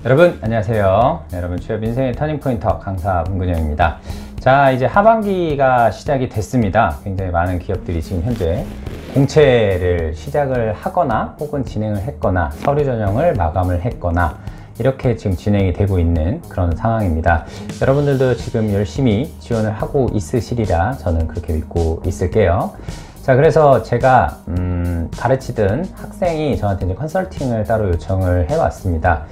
여러분 안녕하세요. 여러분 취업 인생의 터닝포인터 강사 문근영입니다. 자, 이제 하반기가 시작이 됐습니다. 굉장히 많은 기업들이 지금 현재 공채를 시작을 하거나 혹은 진행을 했거나 서류 전형을 마감을 했거나 이렇게 지금 진행이 되고 있는 그런 상황입니다. 여러분들도 지금 열심히 지원을 하고 있으시리라 저는 그렇게 믿고 있을게요. 자, 그래서 제가 가르치던 학생이 저한테 이제 컨설팅을 따로 요청을 해왔습니다.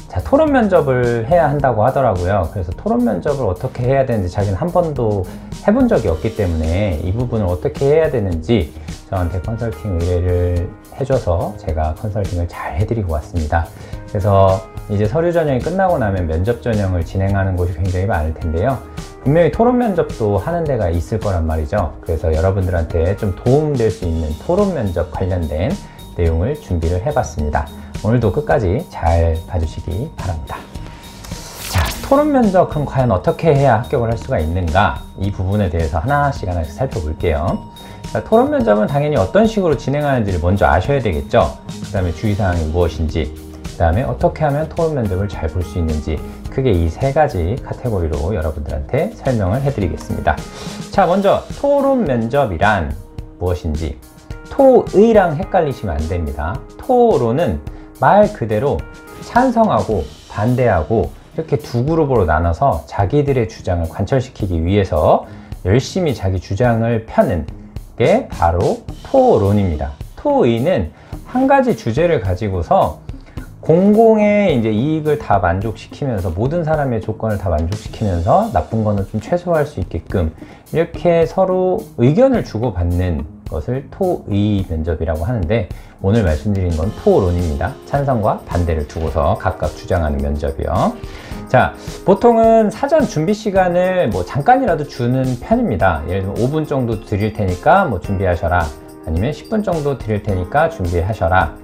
자, 토론 면접을 해야 한다고 하더라고요. 그래서 토론 면접을 어떻게 해야 되는지 자기는 한 번도 해본 적이 없기 때문에 이 부분을 어떻게 해야 되는지 저한테 컨설팅 의뢰를 해줘서 제가 컨설팅을 잘 해드리고 왔습니다. 그래서 이제 서류 전형이 끝나고 나면 면접 전형을 진행하는 곳이 굉장히 많을 텐데요. 분명히 토론 면접도 하는 데가 있을 거란 말이죠. 그래서 여러분들한테 좀 도움될 수 있는 토론 면접 관련된 내용을 준비를 해봤습니다. 오늘도 끝까지 잘 봐주시기 바랍니다. 자, 토론 면접 그럼 과연 어떻게 해야 합격을 할 수가 있는가? 이 부분에 대해서 하나씩 살펴볼게요. 자, 토론 면접은 당연히 어떤 식으로 진행하는지를 먼저 아셔야 되겠죠. 그 다음에 주의사항이 무엇인지, 그 다음에 어떻게 하면 토론 면접을 잘 볼 수 있는지, 크게 이 세 가지 카테고리로 여러분들한테 설명을 해드리겠습니다. 자, 먼저 토론 면접이란 무엇인지, 토의랑 헷갈리시면 안 됩니다. 토론은 말 그대로 찬성하고 반대하고 이렇게 두 그룹으로 나눠서 자기들의 주장을 관철시키기 위해서 열심히 자기 주장을 펴는 게 바로 토론입니다. 토의는 한 가지 주제를 가지고서 공공의 이제 이익을 다 만족시키면서 모든 사람의 조건을 다 만족시키면서 나쁜 거는 좀 최소화할 수 있게끔 이렇게 서로 의견을 주고받는 것을 토의 면접이라고 하는데, 오늘 말씀드린 건 토론입니다. 찬성과 반대를 두고서 각각 주장하는 면접이요. 자, 보통은 사전 준비 시간을 뭐 잠깐이라도 주는 편입니다. 예를 들면 5분 정도 드릴 테니까 뭐 준비하셔라, 아니면 10분 정도 드릴 테니까 준비하셔라.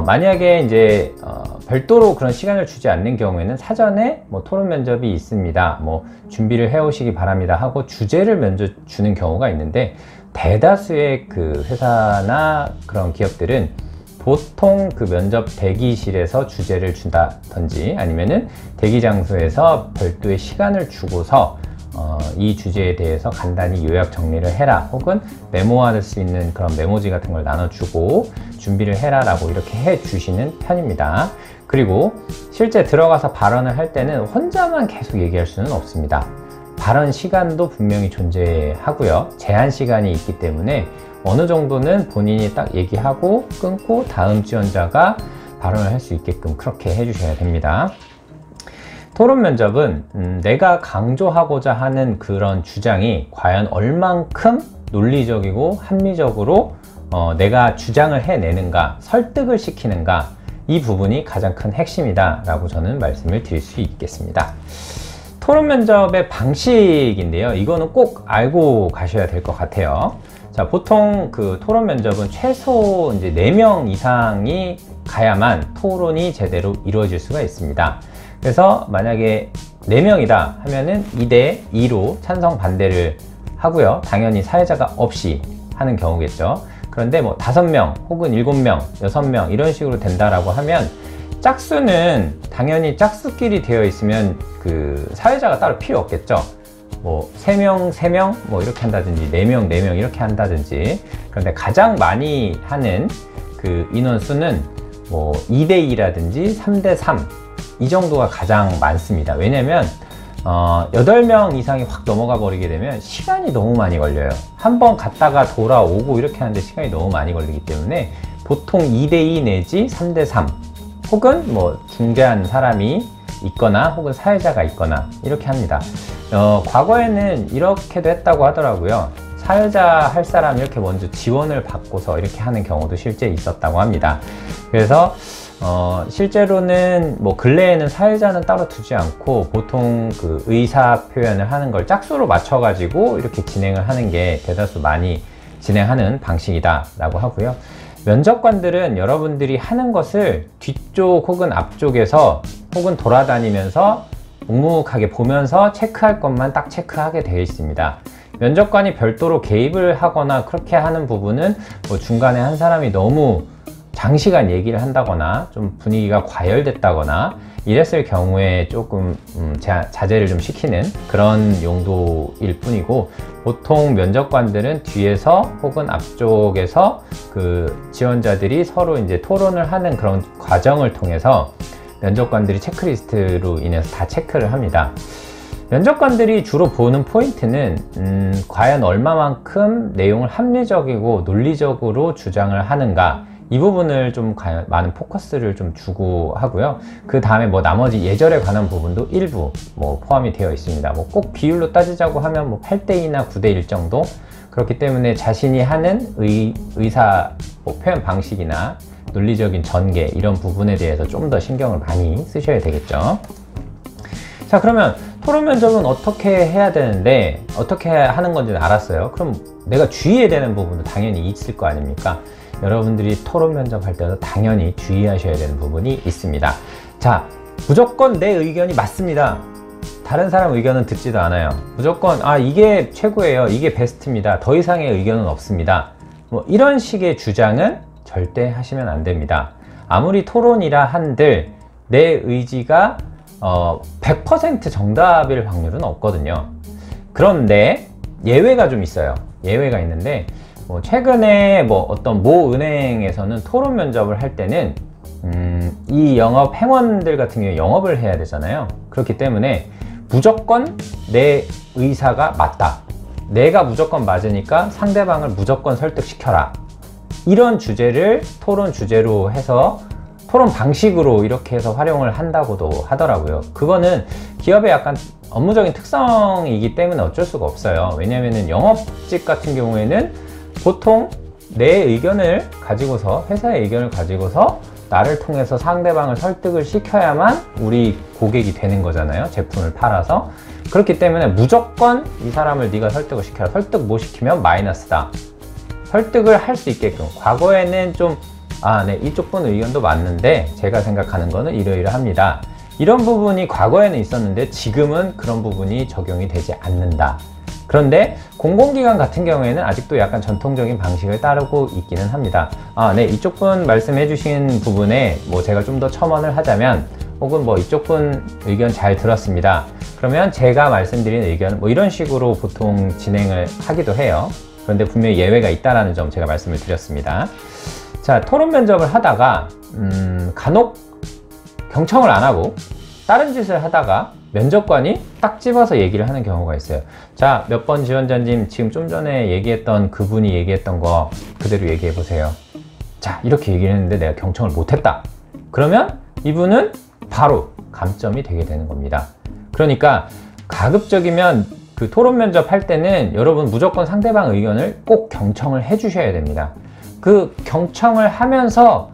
만약에 이제 별도로 그런 시간을 주지 않는 경우에는 사전에 뭐 토론 면접이 있습니다, 뭐 준비를 해 오시기 바랍니다 하고 주제를 먼저 주는 경우가 있는데, 대다수의 그 회사나 그런 기업들은 보통 그 면접 대기실에서 주제를 준다든지 아니면은 대기 장소에서 별도의 시간을 주고서 이 주제에 대해서 간단히 요약 정리를 해라, 혹은 메모할 수 있는 그런 메모지 같은 걸 나눠주고 준비를 해라 라고 이렇게 해 주시는 편입니다. 그리고 실제 들어가서 발언을 할 때는 혼자만 계속 얘기할 수는 없습니다. 발언 시간도 분명히 존재하고요. 제한 시간이 있기 때문에 어느 정도는 본인이 딱 얘기하고 끊고 다음 지원자가 발언을 할 수 있게끔 그렇게 해주셔야 됩니다. 토론 면접은 내가 강조하고자 하는 그런 주장이 과연 얼만큼 논리적이고 합리적으로 내가 주장을 해내는가, 설득을 시키는가, 이 부분이 가장 큰 핵심이다 라고 저는 말씀을 드릴 수 있겠습니다. 토론 면접의 방식인데요, 이거는 꼭 알고 가셔야 될 것 같아요. 자, 보통 그 토론 면접은 최소 이제 4명 이상이 가야만 토론이 제대로 이루어질 수가 있습니다. 그래서 만약에 4명이다 하면은 2대 2로 찬성 반대를 하고요. 당연히 사회자가 없이 하는 경우겠죠. 그런데 뭐 5명 혹은 7명, 6명 이런 식으로 된다라고 하면 짝수는 당연히 짝수끼리 되어 있으면 그 사회자가 따로 필요 없겠죠. 뭐 3명, 3명 뭐 이렇게 한다든지 4명, 4명 이렇게 한다든지. 그런데 가장 많이 하는 그 인원수는 뭐 2대2라든지 3대3 이 정도가 가장 많습니다. 왜냐면 8명 이상이 확 넘어가 버리게 되면 시간이 너무 많이 걸려요. 한 번 갔다가 돌아오고 이렇게 하는데 시간이 너무 많이 걸리기 때문에 보통 2대2 내지 3대3 혹은 뭐 중재하는 사람이 있거나 혹은 사회자가 있거나 이렇게 합니다. 과거에는 이렇게도 했다고 하더라고요. 사회자 할 사람 이렇게 먼저 지원을 받고서 이렇게 하는 경우도 실제 있었다고 합니다. 그래서 실제로는 뭐 근래에는 사회자는 따로 두지 않고 보통 그 의사 표현을 하는 걸 짝수로 맞춰 가지고 이렇게 진행을 하는 게 대다수 많이 진행하는 방식이다 라고 하고요. 면접관들은 여러분들이 하는 것을 뒤쪽 혹은 앞쪽에서 혹은 돌아다니면서 묵묵하게 보면서 체크할 것만 딱 체크하게 되어 있습니다. 면접관이 별도로 개입을 하거나 그렇게 하는 부분은 뭐 중간에 한 사람이 너무 장시간 얘기를 한다거나 좀 분위기가 과열됐다거나 이랬을 경우에 조금 자제를 좀 시키는 그런 용도일 뿐이고, 보통 면접관들은 뒤에서 혹은 앞쪽에서 그 지원자들이 서로 이제 토론을 하는 그런 과정을 통해서 면접관들이 체크리스트로 인해서 다 체크를 합니다. 면접관들이 주로 보는 포인트는 과연 얼마만큼 내용을 합리적이고 논리적으로 주장을 하는가, 이 부분을 좀 많은 포커스를 좀 주고 하고요. 그 다음에 뭐 나머지 예절에 관한 부분도 일부 뭐 포함이 되어 있습니다. 뭐 꼭 비율로 따지자고 하면 뭐 8대2나 9대1 정도. 그렇기 때문에 자신이 하는 의사 뭐 표현 방식이나 논리적인 전개, 이런 부분에 대해서 좀 더 신경을 많이 쓰셔야 되겠죠. 자, 그러면 토론 면접은 어떻게 해야 되는데, 어떻게 하는 건지는 알았어요. 그럼 내가 주의해야 되는 부분도 당연히 있을 거 아닙니까? 여러분들이 토론 면접할 때도 당연히 주의하셔야 되는 부분이 있습니다. 자, 무조건 내 의견이 맞습니다. 다른 사람 의견은 듣지도 않아요. 무조건 이게 최고예요, 이게 베스트입니다, 더 이상의 의견은 없습니다, 뭐 이런 식의 주장은 절대 하시면 안 됩니다. 아무리 토론이라 한들 내 의지가 100% 정답일 확률은 없거든요. 그런데 예외가 좀 있어요. 예외가 있는데, 최근에 어떤 모 은행에서는 토론 면접을 할 때는 이 영업 행원들 같은 경우에 영업을 해야 되잖아요. 그렇기 때문에 무조건 내 의사가 맞다, 내가 무조건 맞으니까 상대방을 무조건 설득시켜라, 이런 주제를 토론 주제로 해서 토론 방식으로 이렇게 해서 활용을 한다고도 하더라고요. 그거는 기업의 약간 업무적인 특성이기 때문에 어쩔 수가 없어요. 왜냐면은 영업직 같은 경우에는 보통 내 의견을 가지고서, 회사의 의견을 가지고서 나를 통해서 상대방을 설득을 시켜야만 우리 고객이 되는 거잖아요, 제품을 팔아서. 그렇기 때문에 무조건 이 사람을 네가 설득을 시켜라, 설득 못 시키면 마이너스다, 설득을 할 수 있게끔. 과거에는 좀 네, 이쪽 분 의견도 맞는데 제가 생각하는 거는 이러이러합니다, 이런 부분이 과거에는 있었는데 지금은 그런 부분이 적용이 되지 않는다. 그런데 공공기관 같은 경우에는 아직도 약간 전통적인 방식을 따르고 있기는 합니다. 네, 이쪽 분 말씀해 주신 부분에 제가 좀 더 첨언을 하자면, 혹은 이쪽 분 의견 잘 들었습니다, 그러면 제가 말씀드린 의견 이런 식으로 보통 진행을 하기도 해요. 그런데 분명히 예외가 있다는 점 제가 말씀을 드렸습니다. 자, 토론 면접을 하다가 간혹 경청을 안 하고 다른 짓을 하다가 면접관이 딱 집어서 얘기를 하는 경우가 있어요. 자, 몇 번 지원자님, 지금 좀 전에 얘기했던 그분이 얘기했던 거 그대로 얘기해 보세요. 자, 이렇게 얘기를 했는데 내가 경청을 못했다. 그러면 이분은 바로 감점이 되게 되는 겁니다. 그러니까 가급적이면 그 토론 면접 할 때는 여러분 무조건 상대방 의견을 꼭 경청을 해 주셔야 됩니다. 그 경청을 하면서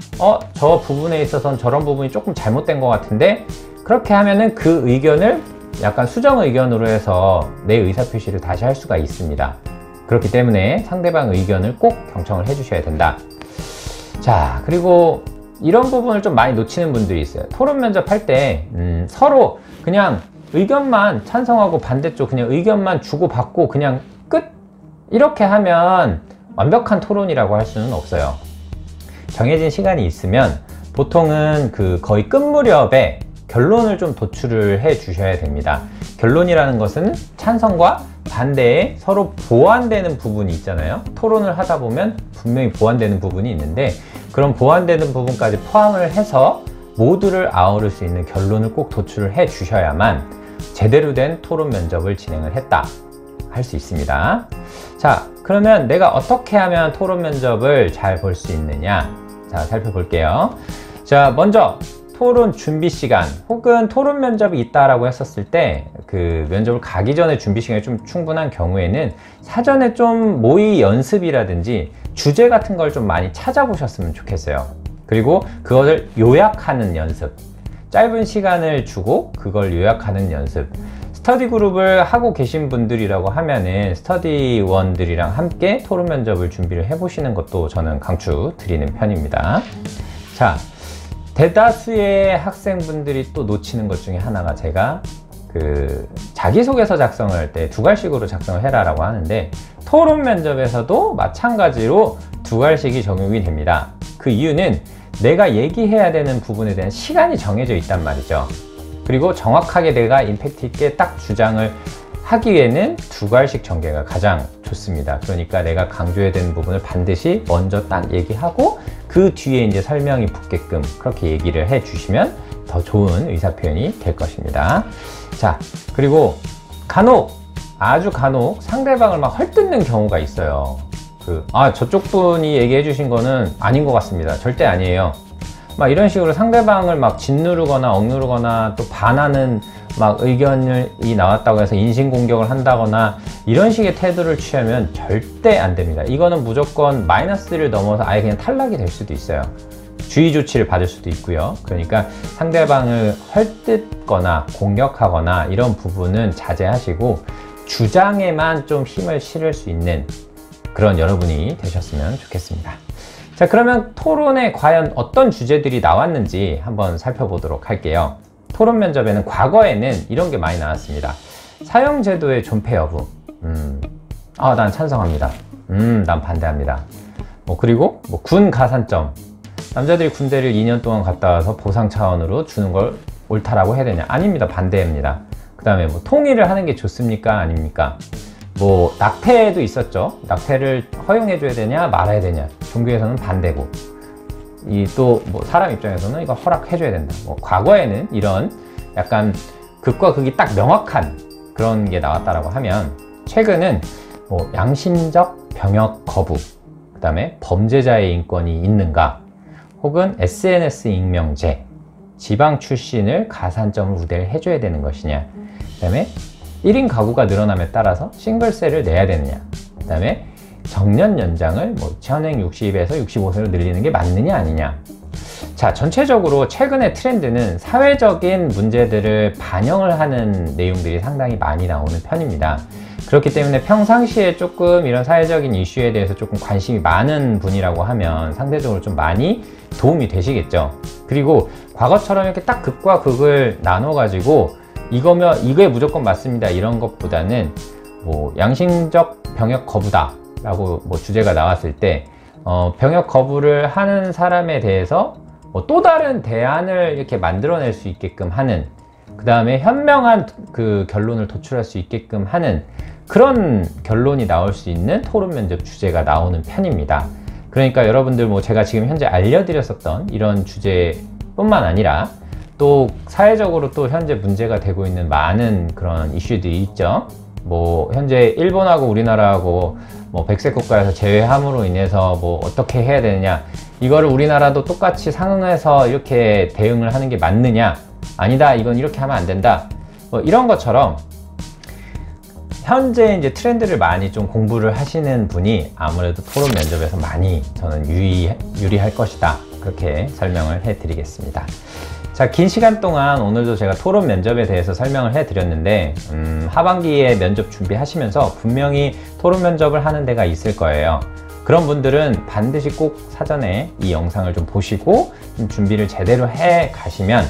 저 부분에 있어서는 저런 부분이 조금 잘못된 것 같은데, 그렇게 하면은 그 의견을 약간 수정 의견으로 해서 내 의사표시를 다시 할 수가 있습니다. 그렇기 때문에 상대방 의견을 꼭 경청을 해 주셔야 된다. 자, 그리고 이런 부분을 좀 많이 놓치는 분들이 있어요. 토론 면접 할 때 서로 그냥 의견만 찬성하고 반대쪽 그냥 의견만 주고받고 그냥 끝, 이렇게 하면 완벽한 토론이라고 할 수는 없어요. 정해진 시간이 있으면 보통은 거의 끝 무렵에 결론을 좀 도출을 해 주셔야 됩니다. 결론이라는 것은 찬성과 반대에 서로 보완되는 부분이 있잖아요. 토론을 하다 보면 분명히 보완되는 부분이 있는데, 그런 보완되는 부분까지 포함을 해서 모두를 아우를 수 있는 결론을 꼭 도출을 해 주셔야만 제대로 된 토론 면접을 진행을 했다 할 수 있습니다. 자, 그러면 내가 어떻게 하면 토론 면접을 잘 볼 수 있느냐, 자, 살펴볼게요. 자, 먼저 토론 준비 시간, 혹은 토론 면접이 있다라고 했었을 때 그 면접을 가기 전에 준비 시간이 좀 충분한 경우에는 사전에 좀 모의 연습이라든지 주제 같은 걸 좀 많이 찾아보셨으면 좋겠어요. 그리고 그것을 요약하는 연습, 짧은 시간을 주고 그걸 요약하는 연습. 스터디 그룹을 하고 계신 분들이라고 하면은 스터디원들이랑 함께 토론 면접을 준비를 해 보시는 것도 저는 강추 드리는 편입니다. 자, 대다수의 학생분들이 또 놓치는 것 중에 하나가, 제가 자기소개서 작성을 할 때 두 갈식으로 작성을 해라 라고 하는데, 토론 면접에서도 마찬가지로 두 갈식이 적용이 됩니다. 그 이유는 내가 얘기해야 되는 부분에 대한 시간이 정해져 있단 말이죠. 그리고 정확하게 내가 임팩트 있게 딱 주장을 하기에는 두 갈씩 전개가 가장 좋습니다. 그러니까 내가 강조해야 되는 부분을 반드시 먼저 딱 얘기하고 그 뒤에 이제 설명이 붙게끔 그렇게 얘기를 해 주시면 더 좋은 의사 표현이 될 것입니다. 자, 그리고 아주 간혹 상대방을 막 헐뜯는 경우가 있어요. 저쪽 분이 얘기해 주신 거는 아닌 것 같습니다. 절대 아니에요. 막 이런 식으로 상대방을 막 짓누르거나 억누르거나 또 반하는 막 의견이 나왔다고 해서 인신공격을 한다거나 이런 식의 태도를 취하면 절대 안 됩니다. 이거는 무조건 마이너스를 넘어서 아예 그냥 탈락이 될 수도 있어요. 주의 조치를 받을 수도 있고요. 그러니까 상대방을 헐뜯거나 공격하거나 이런 부분은 자제하시고 주장에만 좀 힘을 실을 수 있는 그런 여러분이 되셨으면 좋겠습니다. 자, 그러면 토론에 과연 어떤 주제들이 나왔는지 한번 살펴보도록 할게요. 토론 면접에는 과거에는 이런 게 많이 나왔습니다. 사형제도의 존폐 여부. 난 찬성합니다. 난 반대합니다. 그리고 군 가산점. 남자들이 군대를 2년 동안 갔다 와서 보상 차원으로 주는 걸 옳다라고 해야 되냐? 아닙니다. 반대입니다. 그 다음에 통일을 하는 게 좋습니까? 아닙니까? 낙태도 있었죠. 낙태를 허용해줘야 되냐 말아야 되냐, 종교에서는 반대고, 사람 입장에서는 이거 허락해줘야 된다. 과거에는 이런 약간 극과 극이 딱 명확한 그런 게 나왔다라고 하면, 최근은 양심적 병역 거부, 그 다음에 범죄자의 인권이 있는가, 혹은 SNS 익명제, 지방 출신을 가산점을 우대를 해줘야 되는 것이냐, 그 다음에 1인 가구가 늘어남에 따라서 싱글세를 내야 되느냐, 그 다음에 정년 연장을 현행 60에서 65세로 늘리는 게 맞느냐 아니냐. 자, 전체적으로 최근의 트렌드는 사회적인 문제들을 반영을 하는 내용들이 상당히 많이 나오는 편입니다. 그렇기 때문에 평상시에 조금 이런 사회적인 이슈에 대해서 조금 관심이 많은 분이라고 하면 상대적으로 좀 많이 도움이 되시겠죠. 그리고 과거처럼 이렇게 딱 극과 극을 나눠 가지고 이게 무조건 맞습니다 이런 것보다는 양심적 병역 거부다 라고 주제가 나왔을 때 병역 거부를 하는 사람에 대해서 또 다른 대안을 이렇게 만들어낼 수 있게끔 하는, 그 다음에 현명한 그 결론을 도출할 수 있게끔 하는 그런 결론이 나올 수 있는 토론 면접 주제가 나오는 편입니다. 그러니까 여러분들 제가 지금 현재 알려드렸었던 이런 주제뿐만 아니라 또 사회적으로 또 현재 문제가 되고 있는 많은 그런 이슈들이 있죠. 현재 일본하고 우리나라하고 백색 국가에서 제외함으로 인해서 어떻게 해야 되느냐, 이거를 우리나라도 똑같이 상응해서 이렇게 대응을 하는 게 맞느냐, 아니다 이건 이렇게 하면 안 된다, 이런 것처럼 현재 이제 트렌드를 많이 좀 공부를 하시는 분이 아무래도 토론 면접에서 많이 저는 유리할 것이다, 그렇게 설명을 해 드리겠습니다. 자, 긴 시간 동안 오늘도 제가 토론 면접에 대해서 설명을 해드렸는데 하반기에 면접 준비하시면서 분명히 토론 면접을 하는 데가 있을 거예요. 그런 분들은 반드시 꼭 사전에 이 영상을 좀 보시고 좀 준비를 제대로 해 가시면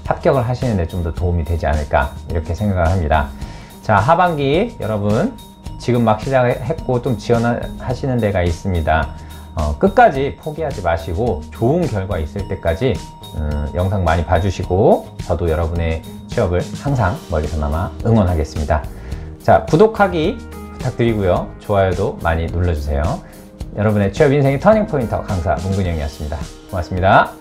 합격을 하시는 데 좀 더 도움이 되지 않을까, 이렇게 생각을 합니다. 자, 하반기 여러분 지금 막 시작했고 좀 지원하시는 데가 있습니다. 끝까지 포기하지 마시고 좋은 결과 있을 때까지 영상 많이 봐주시고, 저도 여러분의 취업을 항상 멀리서나마 응원하겠습니다. 자, 구독하기 부탁드리고요. 좋아요도 많이 눌러주세요. 여러분의 취업 인생의 터닝포인터 강사 문근영이었습니다. 고맙습니다.